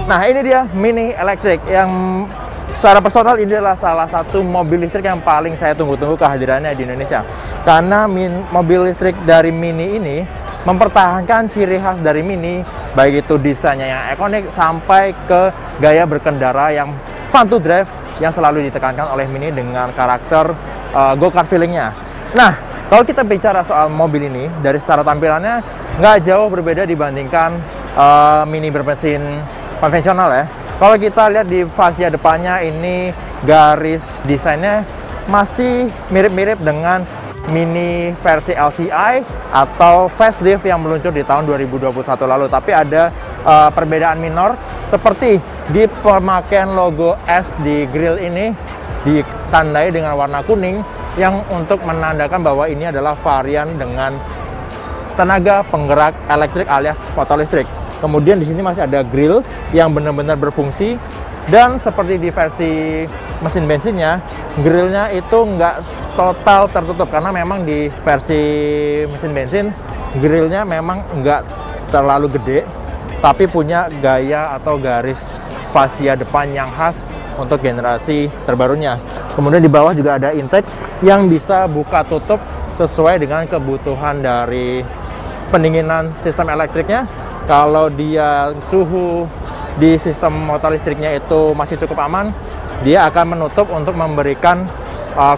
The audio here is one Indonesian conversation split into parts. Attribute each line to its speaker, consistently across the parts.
Speaker 1: Nah, ini dia Mini Electric yang secara personal ini adalah salah satu mobil listrik yang paling saya tunggu-tunggu kehadirannya di Indonesia. Karena mobil listrik dari Mini ini mempertahankan ciri khas dari Mini, baik itu desainnya yang ikonik sampai ke gaya berkendara yang fun to drive yang selalu ditekankan oleh Mini dengan karakter go-kart feelingnya. Nah, kalau kita bicara soal mobil ini, dari secara tampilannya nggak jauh berbeda dibandingkan Mini bermesin konvensional ya. Kalau kita lihat di fascia depannya ini garis desainnya masih mirip-mirip dengan Mini versi LCI atau facelift yang meluncur di tahun 2021 lalu. Tapi ada perbedaan minor seperti di pemakaian logo S di grill ini ditandai dengan warna kuning yang untuk menandakan bahwa ini adalah varian dengan tenaga penggerak elektrik alias motor listrik. Kemudian di sini masih ada grill yang benar-benar berfungsi, dan seperti di versi mesin bensinnya, grillnya itu nggak total tertutup karena memang di versi mesin bensin grillnya memang nggak terlalu gede, tapi punya gaya atau garis fascia depan yang khas untuk generasi terbarunya. Kemudian di bawah juga ada intake yang bisa buka tutup sesuai dengan kebutuhan dari pendinginan sistem elektriknya. Kalau dia suhu di sistem motor listriknya itu masih cukup aman, dia akan menutup untuk memberikan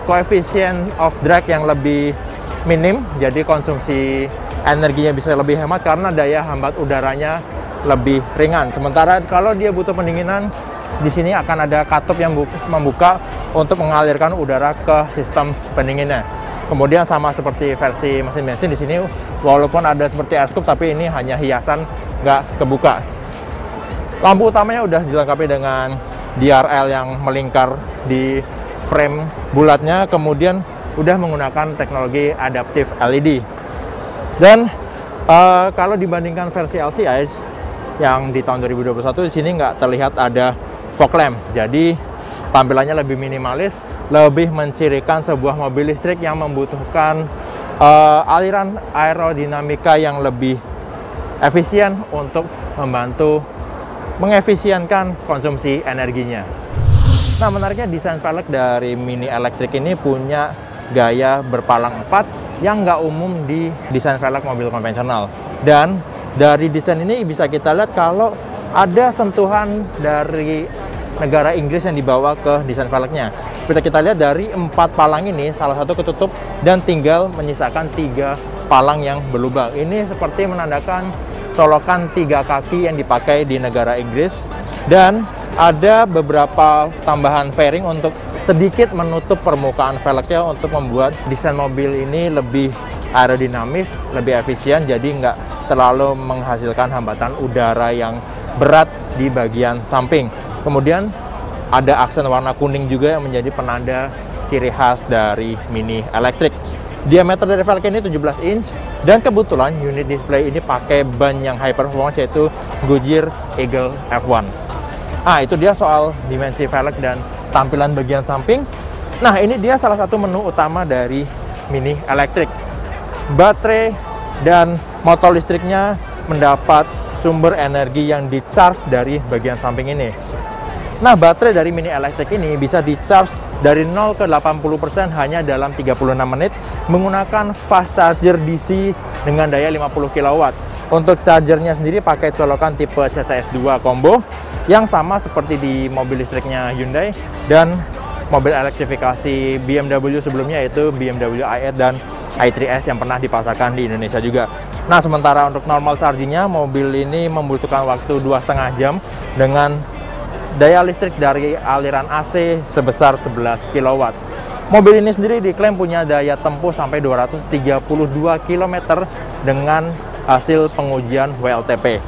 Speaker 1: koefisien of drag yang lebih minim, jadi konsumsi energinya bisa lebih hemat karena daya hambat udaranya lebih ringan. Sementara kalau dia butuh pendinginan, di sini akan ada katup yang membuka untuk mengalirkan udara ke sistem pendinginnya. Kemudian sama seperti versi mesin bensin, di sini walaupun ada seperti air scoop, tapi ini hanya hiasan, nggak kebuka. Lampu utamanya udah dilengkapi dengan DRL yang melingkar di frame bulatnya, kemudian udah menggunakan teknologi adaptive LED. Dan kalau dibandingkan versi LCI yang di tahun 2021, di sini nggak terlihat ada fog lamp. Jadi tampilannya lebih minimalis, lebih mencirikan sebuah mobil listrik yang membutuhkan aliran aerodinamika yang lebih efisien untuk membantu mengefisienkan konsumsi energinya. Nah, menariknya desain velg dari Mini Electric ini punya gaya berpalang 4 yang nggak umum di desain velg mobil konvensional. Dan dari desain ini bisa kita lihat kalau ada sentuhan dari negara Inggris yang dibawa ke desain velgnya. Seperti kita lihat dari 4 palang ini, salah satu ketutup dan tinggal menyisakan 3 palang yang berlubang. Ini seperti menandakan colokan 3 kaki yang dipakai di negara Inggris, dan ada beberapa tambahan fairing untuk sedikit menutup permukaan velgnya untuk membuat desain mobil ini lebih aerodinamis, lebih efisien, jadi nggak terlalu menghasilkan hambatan udara yang berat di bagian samping. Kemudian ada aksen warna kuning juga yang menjadi penanda ciri khas dari Mini Electric. Diameter dari velg ini 17 inch, dan kebetulan unit display ini pakai ban yang high performance yaitu Goodyear Eagle F1. Ah, itu dia soal dimensi velg dan tampilan bagian samping. Nah, ini dia salah satu menu utama dari Mini Electric. Baterai dan motor listriknya mendapat sumber energi yang di-charge dari bagian samping ini. Nah, baterai dari Mini Electric ini bisa di-charge dari 0 ke 80% hanya dalam 36 menit menggunakan fast charger DC dengan daya 50 kW. Untuk chargernya sendiri pakai colokan tipe CCS2 combo yang sama seperti di mobil listriknya Hyundai dan mobil elektrifikasi BMW sebelumnya, yaitu BMW i8 dan i3S yang pernah dipasarkan di Indonesia juga. Nah, sementara untuk normal chargingnya, mobil ini membutuhkan waktu 2,5 jam dengan daya listrik dari aliran AC sebesar 11 kW. Mobil ini sendiri diklaim punya daya tempuh sampai 232 km dengan hasil pengujian WLTP.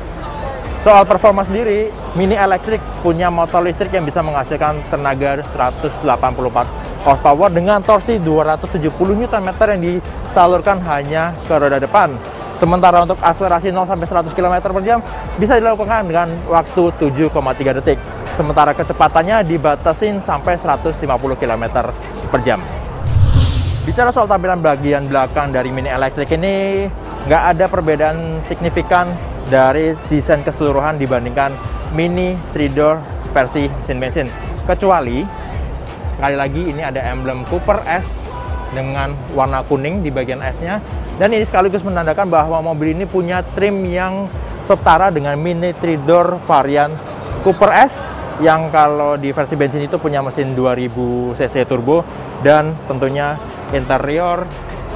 Speaker 1: Soal performa sendiri, Mini Electric punya motor listrik yang bisa menghasilkan tenaga 184 horsepower dengan torsi 270 Nm yang disalurkan hanya ke roda depan. Sementara untuk akselerasi 0 sampai 100 km per jam bisa dilakukan dengan waktu 7,3 detik. Sementara kecepatannya dibatasin sampai 150 km per jam. Bicara soal tampilan bagian belakang dari Mini Electric ini, nggak ada perbedaan signifikan dari desain keseluruhan dibandingkan Mini 3-door versi mesin bensin. Kecuali, sekali lagi ini ada emblem Cooper S dengan warna kuning di bagian S-nya. Dan ini sekaligus menandakan bahwa mobil ini punya trim yang setara dengan Mini 3-door varian Cooper S, yang kalau di versi bensin itu punya mesin 2000 cc turbo, dan tentunya interior,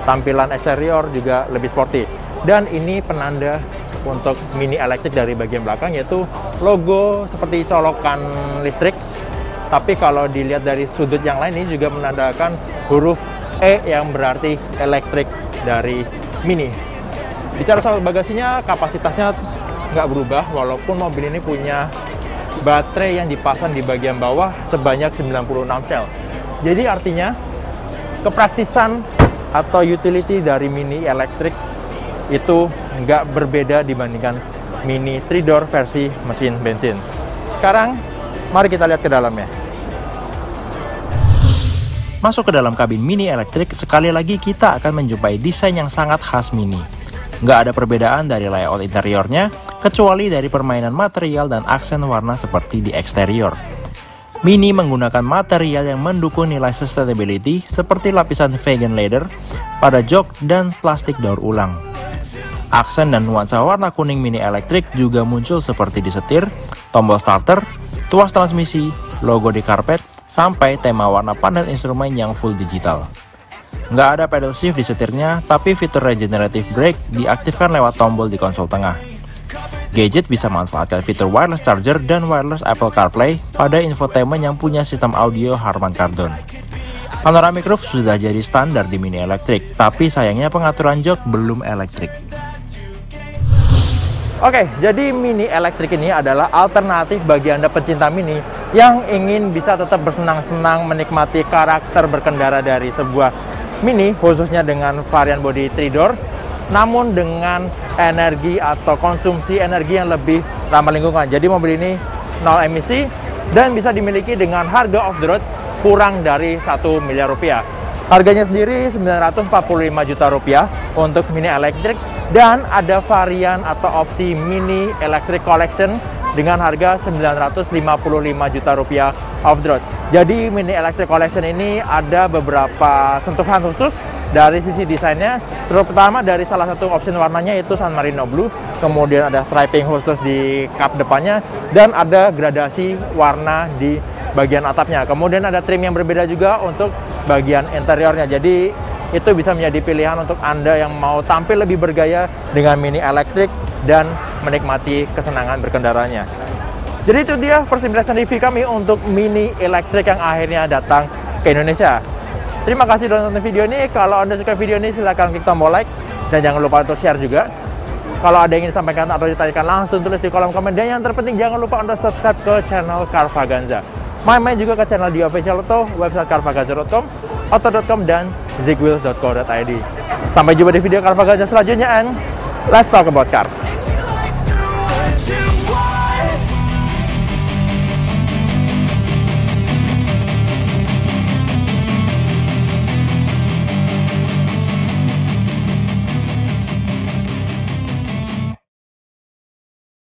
Speaker 1: tampilan eksterior juga lebih sporty. Dan ini penanda untuk Mini elektrik dari bagian belakang, yaitu logo seperti colokan listrik. Tapi kalau dilihat dari sudut yang lain, ini juga menandakan huruf E yang berarti elektrik dari Mini. Bicara soal bagasinya, kapasitasnya nggak berubah, walaupun mobil ini punya baterai yang dipasang di bagian bawah sebanyak 96 sel. Jadi artinya kepraktisan atau utility dari Mini elektrik itu nggak berbeda dibandingkan Mini 3-door versi mesin bensin. Sekarang mari kita lihat ke dalamnya. Masuk ke dalam kabin Mini elektrik, sekali lagi kita akan menjumpai desain yang sangat khas Mini. Nggak ada perbedaan dari layout interiornya, kecuali dari permainan material dan aksen warna seperti di eksterior. Mini menggunakan material yang mendukung nilai sustainability seperti lapisan vegan leather pada jok dan plastik daur ulang. Aksen dan nuansa warna kuning Mini elektrik juga muncul seperti di setir, tombol starter, tuas transmisi, logo di karpet, sampai tema warna panel instrumen yang full digital. Nggak ada pedal shift di setirnya, tapi fitur regenerative brake diaktifkan lewat tombol di konsol tengah. Gadget bisa manfaatkan fitur wireless charger dan wireless Apple CarPlay pada infotainment yang punya sistem audio Harman Kardon. Panoramic roof sudah jadi standar di Mini elektrik, tapi sayangnya pengaturan jok belum elektrik. Oke, jadi Mini elektrik ini adalah alternatif bagi Anda pecinta Mini yang ingin bisa tetap bersenang-senang menikmati karakter berkendara dari sebuah Mini, khususnya dengan varian bodi 3-door, namun dengan energi atau konsumsi energi yang lebih ramah lingkungan. Jadi mobil ini nol emisi dan bisa dimiliki dengan harga off the road kurang dari 1 miliar rupiah. Harganya sendiri 945 juta rupiah untuk Mini elektrik, dan ada varian atau opsi Mini Electric Collection dengan harga 955 juta rupiah off the road. Jadi Mini Electric Collection ini ada beberapa sentuhan khusus dari sisi desainnya. Terutama dari salah satu opsi warnanya itu San Marino Blue, kemudian ada striping khusus di kap depannya, dan ada gradasi warna di bagian atapnya. Kemudian ada trim yang berbeda juga untuk bagian interiornya. Jadi itu bisa menjadi pilihan untuk Anda yang mau tampil lebih bergaya dengan Mini elektrik dan menikmati kesenangan berkendaranya. Jadi itu dia first impression review kami untuk Mini elektrik yang akhirnya datang ke Indonesia. Terima kasih sudah nonton video ini. Kalau Anda suka video ini, silahkan klik tombol like, dan jangan lupa untuk share juga. Kalau ada yang ingin disampaikan atau ditanyakan, langsung tulis di kolom komen. Dan yang terpenting, jangan lupa untuk subscribe ke channel Carvaganza. Main-main juga ke channel The Official Auto, website carvaganza.com, auto.com, dan zigwheels.co.id. Sampai jumpa di video Carvaganza selanjutnya, and let's talk about cars.